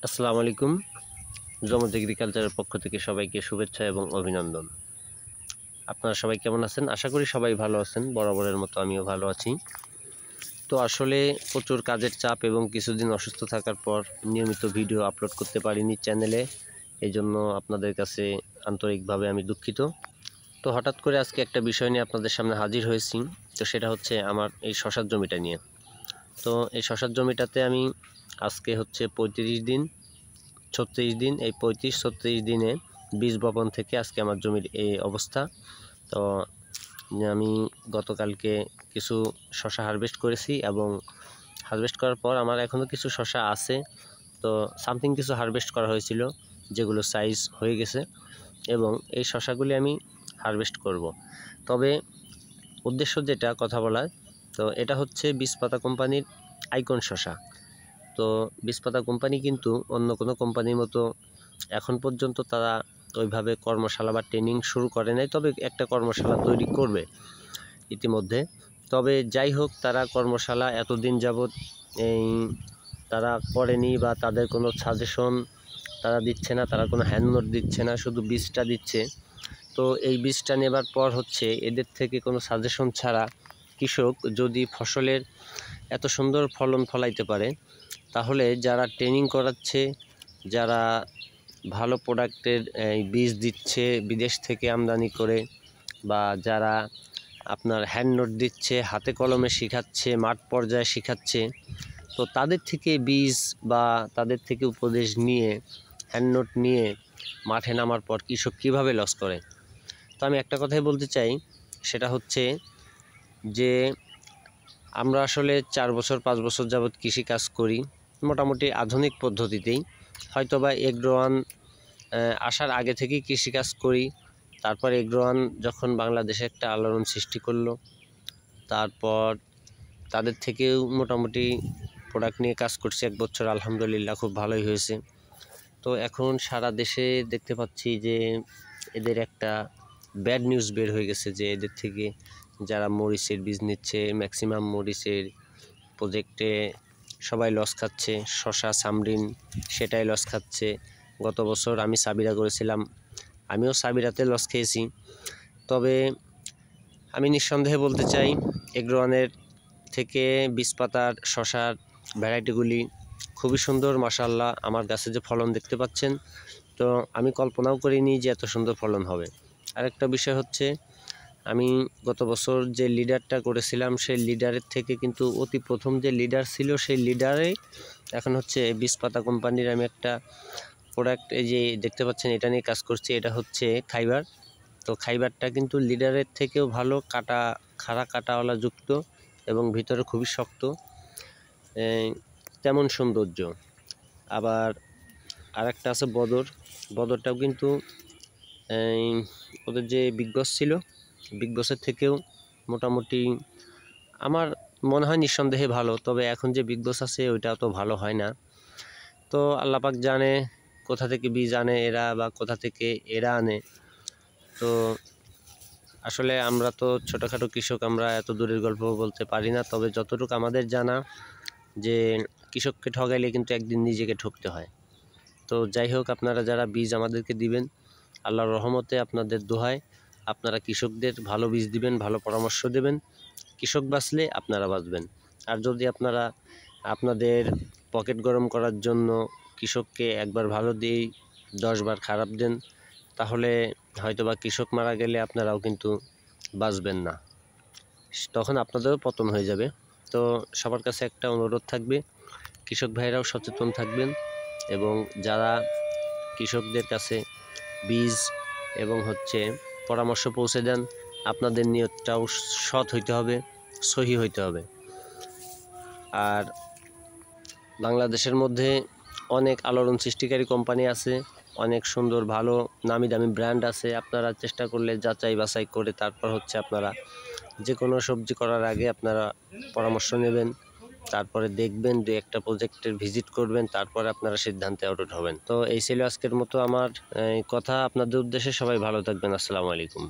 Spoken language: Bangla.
আসসালামু আলাইকুম। জমজ এগ্রিকালচারের পক্ষ থেকে সবাইকে শুভেচ্ছা এবং অভিনন্দন। আপনারা সবাই কেমন আছেন? আশা করি সবাই ভালো আছেন। বরাবরের মতো আমিও ভালো আছি। তো আসলে প্রচুর কাজের চাপ এবং কিছুদিন অসুস্থ থাকার পর নিয়মিত ভিডিও আপলোড করতে পারিনি চ্যানেলে। এজন্য আপনাদের কাছে আন্তরিকভাবে আমি দুঃখিত। তো হঠাৎ করে আজকে একটা বিষয় নিয়ে আপনাদের সামনে হাজির হয়েছি। তো সেটা হচ্ছে আমার এই শশার জমিটা নিয়ে। তো এই শশার জমিটাতে আমি আজকে হচ্ছে 35 দিন 36 দিন, এই 35-36 দিনে বীজ বপন থেকে আজকে আমার জমির এই অবস্থা। তো আমি গতকালকে কিছু শশা হারভেস্ট করেছি এবং হারভেস্ট করার পর আমার এখনও কিছু শশা আছে। তো সামথিং কিছু হারভেস্ট করা হয়েছিল যেগুলো সাইজ হয়ে গেছে এবং এই শশাগুলি আমি হারভেস্ট করব। তবে উদ্দেশ্য যেটা কথা বলার, তো এটা হচ্ছে বীজপাতা কোম্পানির আইকন শশা। তো বীজপাতা কোম্পানি কিন্তু অন্য কোনো কোম্পানির মতো এখন পর্যন্ত তারা ওইভাবে কর্মশালা বা ট্রেনিং শুরু করে নাই, তবে একটা কর্মশালা তৈরি করবে ইতিমধ্যে। তবে যাই হোক, তারা কর্মশালা এতদিন যাবৎ তারা করেনি বা তাদের কোনো সাজেশন তারা দিচ্ছে না, তারা কোনো হ্যান্ড নোট দিচ্ছে না, শুধু বীজটা দিচ্ছে। তো এই বীজটা নেবার পর হচ্ছে এদের থেকে কোনো সাজেশন ছাড়া কৃষক যদি ফসলের এত সুন্দর ফলন ফলাইতে পারে, তাহলে যারা ট্রেনিং করাচ্ছে, যারা ভালো প্রোডাক্টের বীজ দিচ্ছে বিদেশ থেকে আমদানি করে, বা যারা আপনার হ্যান্ড নোট দিচ্ছে, হাতে কলমে শেখাচ্ছে, মাঠ পর্যায়ে শেখাচ্ছে, তো তাদের থেকে বীজ বা তাদের থেকে উপদেশ নিয়ে, হ্যান্ড নোট নিয়ে মাঠে নামার পর কৃষক কীভাবে লস করে। তো আমি একটা কথাই বলতে চাই, সেটা হচ্ছে যে আমরা আসলে 4 বছর 5 বছর যাবৎ কৃষিকাজ করি মোটামুটি আধুনিক পদ্ধতিতেই। হয়তোবা এগ্রোয়ান আসার আগে থেকেই কৃষিকাজ করি। তারপর এগ্রোয়ান যখন বাংলাদেশে একটা আলোড়ন সৃষ্টি করলো, তারপর তাদের থেকেও মোটামুটি প্রোডাক্ট নিয়ে কাজ করছি 1 বছর, আলহামদুলিল্লাহ খুব ভালোই হয়েছে। তো এখন সারা দেশে দেখতে পাচ্ছি যে এদের একটা ব্যাড নিউজ বের হয়ে গেছে, যে এদের থেকে যারা মরিচের বীজ নিচ্ছে, ম্যাক্সিমাম মরিচের প্রজেক্টে সবাই লস খাচ্ছে। শশা, সামরিন সেটাই লস খাচ্ছে। গত বছর আমি সাবিরা করেছিলাম, আমিও সাবিরাতে লস খেয়েছি। তবে আমি নিঃসন্দেহে বলতে চাই, এগ্রোয়ানের থেকে বীজপাতার শশার ভ্যারাইটিগুলি খুবই সুন্দর। মাশাআল্লাহ, আমার গাছে যে ফলন দেখতে পাচ্ছেন, তো আমি কল্পনাও করিনি যে এত সুন্দর ফলন হবে। আরেকটা বিষয় হচ্ছে, আমি গত বছর যে লিডারটা করেছিলাম, সেই লিডারের থেকে কিন্তু অতি প্রথম যে লিডার ছিল, সেই লিডারে এখন হচ্ছে বীজপাতা কোম্পানির আমি একটা প্রোডাক্ট, এই যে দেখতে পাচ্ছেন এটা নিয়ে কাজ করছি, এটা হচ্ছে খাইবার। তো খাইবারটা কিন্তু লিডারের থেকেও ভালো, খাড়া কাটাওয়ালা যুক্ত এবং ভিতরে খুবই শক্ত, তেমন সৌন্দর্য। আবার আরেকটা আছে বদরটাও কিন্তু ওদের যে বিগ বস ছিল, বিগ বসের থেকেও মোটামুটি আমার মনে হয় নিঃসন্দেহে ভালো। তবে এখন যে বিগ বস আছে ওইটা তো ভালো হয় না। তো আল্লাহ পাক জানে কোথা থেকে বীজ আনে এরা বা কোথা থেকে এরা আনে। তো আসলে আমরা তো ছোটোখাটো কৃষক, আমরা এত দূরের গল্প বলতে পারি না। তবে যতটুকু আমাদের জানা, যে কৃষককে ঠগাইলে কিন্তু একদিন নিজেকে ঠকতে হয়। তো যাই হোক, আপনারা যারা বীজ আমাদেরকে দিবেন, আল্লাহর রহমতে আপনাদের দোহায় আপনারা কৃষকদের ভালো বীজ দিবেন, ভালো পরামর্শ দেবেন। কৃষক বাঁচলে আপনারা বাঁচবেন। আর যদি আপনারা আপনাদের পকেট গরম করার জন্য কৃষককে একবার ভালো দিয়েই 10 বার খারাপ দেন, তাহলে হয়তোবা কৃষক মারা গেলে আপনারাও কিন্তু বাঁচবেন না, তখন আপনাদেরও পতন হয়ে যাবে। তো সবার কাছে একটা অনুরোধ থাকবে, কৃষক ভাইরাও সচেতন থাকবেন এবং যারা কৃষকদের কাছে বীজ এবং পরামর্শ পৌঁছে দেন, আপনাদের নিয়তটাও সৎ হইতে হবে, সহি হইতে হবে। আর বাংলাদেশের মধ্যে অনেক আলোড়ন সৃষ্টিকারী কোম্পানি আছে, অনেক সুন্দর ভালো নামি দামি ব্র্যান্ড আছে। আপনারা চেষ্টা করলে যাচাই বাছাই করে তারপর আপনারা যে কোনো সবজি করার আগে আপনারা পরামর্শ নেবেন, তারপরে দেখবেন, 2-1টা প্রজেক্টের ভিজিট করবেন, তারপরে আপনারা সিদ্ধান্তে অটুট হবেন। তো এই ছিল আজকের মতো আমার কথা আপনাদের উদ্দেশ্যে। সবাই ভালো থাকবেন। আসসালামু আলাইকুম।